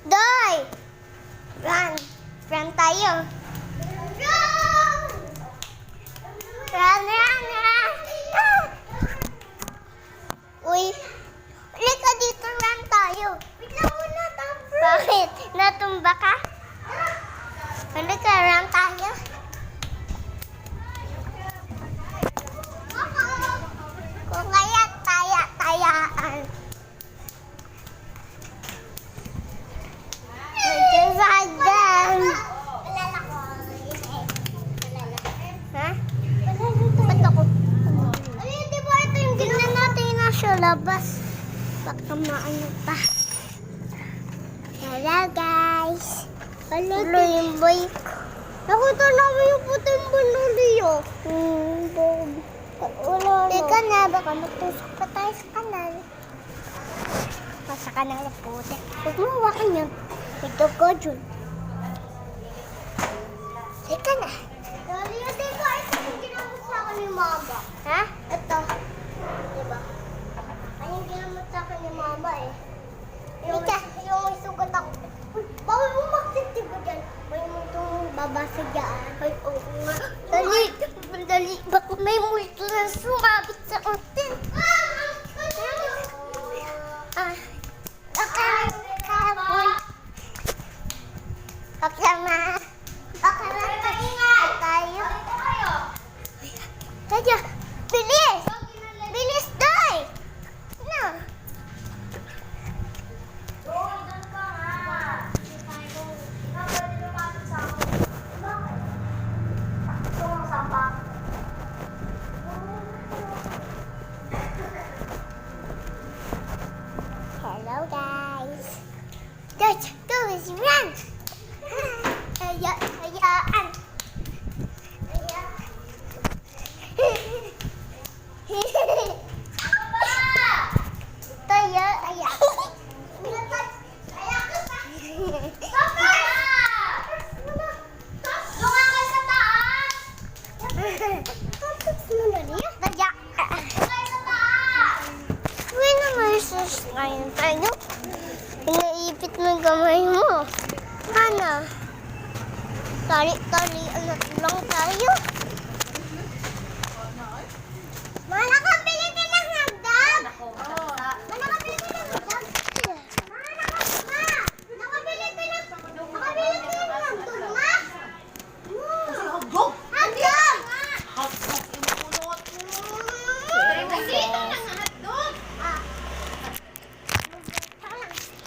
Doy! Run! Run tayo! Run! Run, run, run! Ah! Uy! Ulit ka dito, run tayo! Bigla mo natumba! Bakit? Natumba ka? Ulit ka, run tayo! Kung kaya taya-tayaan. Medyo sagan. Ha? Ba't ako? Ay, di ba ito yung tingnan natin yung nasa labas? Baka maano pa. Hello guys. Hello yung boy ko. Nakita namin yung puting bunuli oh. Wala. Teka na, baka magtusok pa tayo sa kanal. Sa kanal na puti. Huwag mo hawakan yun. Ito ko, Jun. Teka na. Dali, teka. Ito yung ginamot sa akin ni Mama. Ha? Ito. Diba? Ano yung ginamot sa akin ni Mama eh? Yung sugat ako. Bawal mo magsiti ko dyan. May multong babasa dyan. Ay, oo nga. Dali. Dali. Baka may multo na sumabit sa atin. Kapoy. Okay na. Okay na. Tayo. Tayo. Bilis. Bilis, Doy. No. Hello guys. Let's go, let's run. Hayaan. Tayo, ayan. Ngayon tayo. Inaipit mo yung kamay mo. Ano? Tali-tali lang tayo.